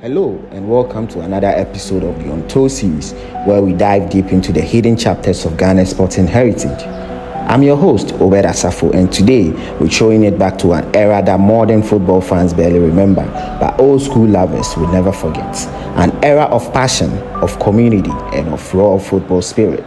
Hello and welcome to another episode of the Untold series where we dive deep into the hidden chapters of Ghana's sporting heritage. I'm your host, Obed Asafo, and today we're showing it back to an era that modern football fans barely remember, but old school lovers will never forget. An era of passion, of community, and of raw football spirit.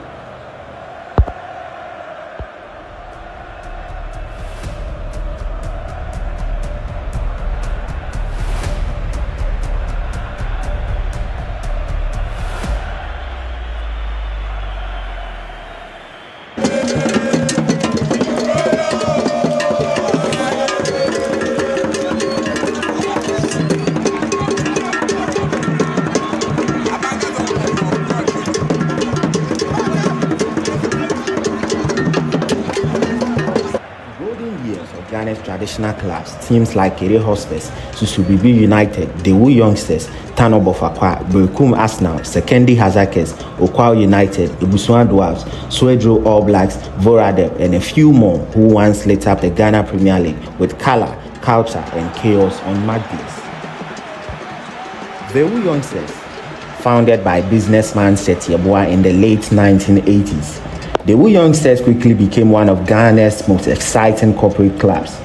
Ghana's traditional clubs, teams like Kere Hospitals, Susubibi United, Dewu Youngsters, Tano Bofakwa, Berekum Arsenal, Sekendi Hazakes, Okwao United, Ibusuan Dwarfs, Swedro All Blacks, Voradep, and a few more who once lit up the Ghana Premier League with color, culture, and chaos on match days. Dewu Youngsters, founded by businessman Seti Yeboah in the late 1980s, the Dewu Youngsters quickly became one of Ghana's most exciting corporate clubs.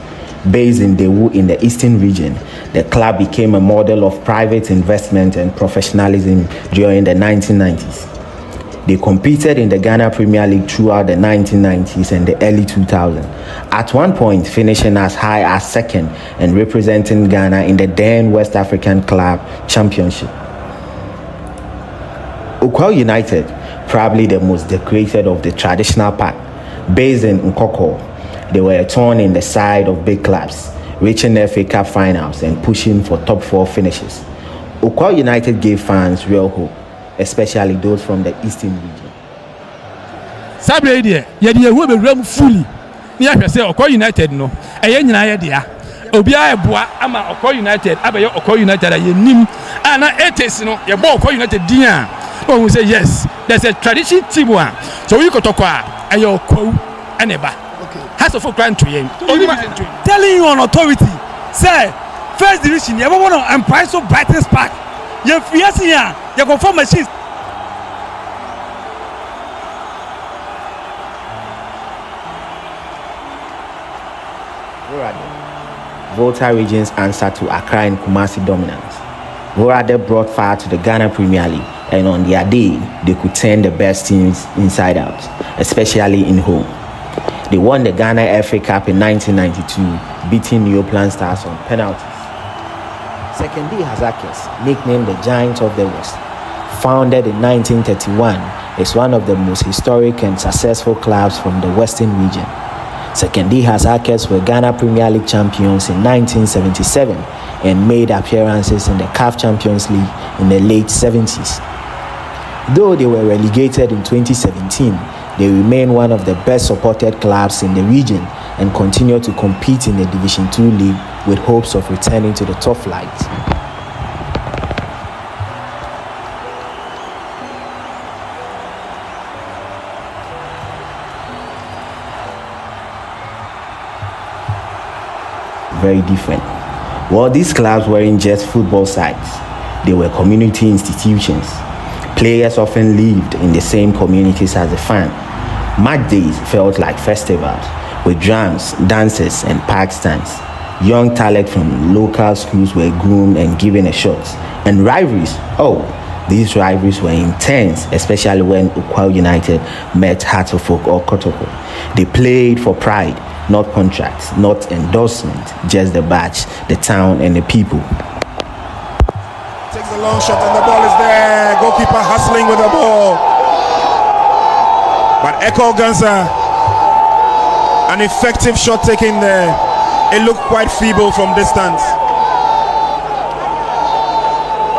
Based in Dewu in the eastern region, the club became a model of private investment and professionalism during the 1990s. They competed in the Ghana Premier League throughout the 1990s and the early 2000s, at one point finishing as high as second and representing Ghana in the then West African Club Championship. Okwao United, probably the most decorated of the traditional pack, based in Nkoko, they were a thorn in the side of big clubs, reaching the FA Cup finals and pushing for top 4 finishes. Okwao United gave fans real hope, especially those from the eastern region. Sabre idea, yedi ehu be rem fully. Ni ahwe say Okwao United no, eye nyina ye dia. Obia eboa ama Okwao United abaye Okwao United ayenim ana 80s no ye bo Okwao United din a. Oh, we say yes. There's a tradition team one. So we go to ayo Okwao aneba. Okay. Has of grant to him. Telling you on authority, say first division, you ever want to empire so brightest park. You fear here, you go for machines. Volta Region's answer to Accra and Kumasi dominance. Voradep brought fire to the Ghana Premier League, and on their day, they could turn the best teams inside out, especially in home. They won the Ghana FA Cup in 1992, beating Neoplan Stars on penalties. Sekendi Hazakes, nicknamed the Giant of the West, founded in 1931, is one of the most historic and successful clubs from the Western region. Sekendi Hazakes were Ghana Premier League champions in 1977 and made appearances in the CAF Champions League in the late 70s. Though they were relegated in 2017, they remain one of the best supported clubs in the region and continue to compete in the Division 2 league with hopes of returning to the top flight. Very different. Well, these clubs weren't just football sides, they were community institutions. Players often lived in the same communities as a fan. Match days felt like festivals, with drums, dances, and park stands. Young talent from local schools were groomed and given a shot. And rivalries, these rivalries were intense, especially when Okwao United met Hearts of Oak or Kotoko. They played for pride, not contracts, not endorsement, just the badge, the town, and the people. Takes a long shot and the ball is there. Goalkeeper hustling with the ball. But Eko Ganza, an effective shot taken there. It looked quite feeble from distance.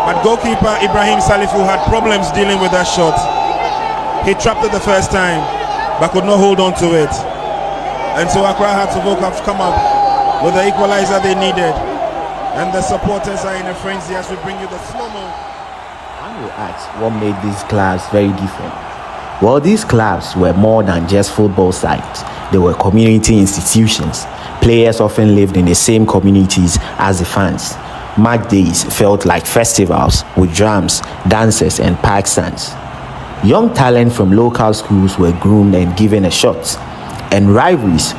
But goalkeeper Ibrahim Salifu had problems dealing with that shot. He trapped it the first time, but could not hold on to it. And so Accra Hearts of Oak have come up with the equalizer they needed. And the supporters are in a frenzy as we bring you the slow-mo. I will ask what made these clubs very different. Well, these clubs were more than just football sites. They were community institutions. Players often lived in the same communities as the fans. Match days felt like festivals with drums, dances, and park stands. Young talent from local schools were groomed and given a shot. And rivalries,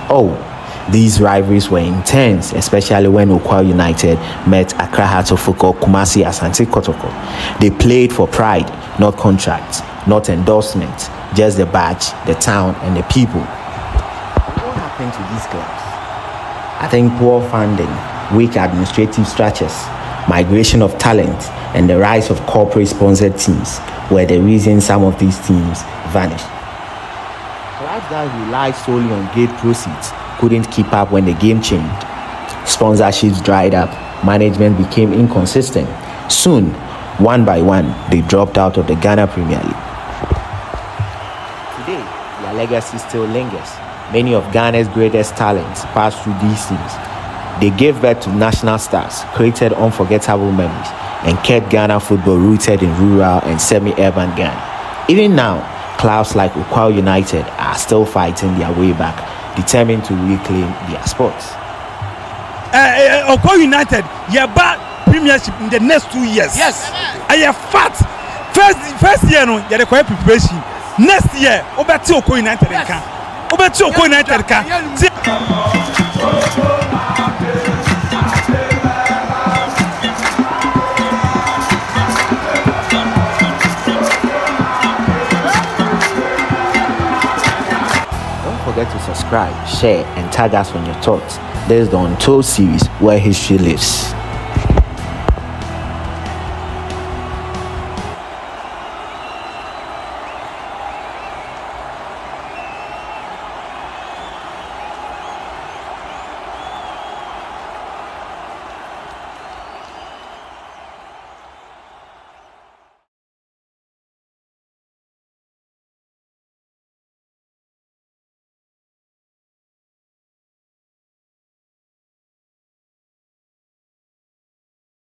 these rivalries were intense, especially when Okwara United met Accra Hearts of Oak or Kumasi Asante Kotoko. They played for pride, not contracts, not endorsement, just the badge, the town, and the people. What happened to these clubs? I think poor funding, weak administrative structures, migration of talent, and the rise of corporate-sponsored teams were the reason some of these teams vanished. Clubs that relied solely on gate proceeds couldn't keep up when the game changed. Sponsorships dried up, management became inconsistent. Soon, one by one, they dropped out of the Ghana Premier League. Today, their legacy still lingers. Many of Ghana's greatest talents passed through these teams. They gave birth to national stars, created unforgettable memories, and kept Ghana football rooted in rural and semi-urban Ghana. Even now, clubs like Okwara United are still fighting their way back, determined to reclaim their spots. Okwara United, back Premiership in the next 2 years. Yes. I have fat. First year, no, you're required preparation. Next year, Obeti Okwara United can. Obeti Okwara United can. Don't forget to subscribe, share, and tag us on your thoughts. This is the Untold series where history lives.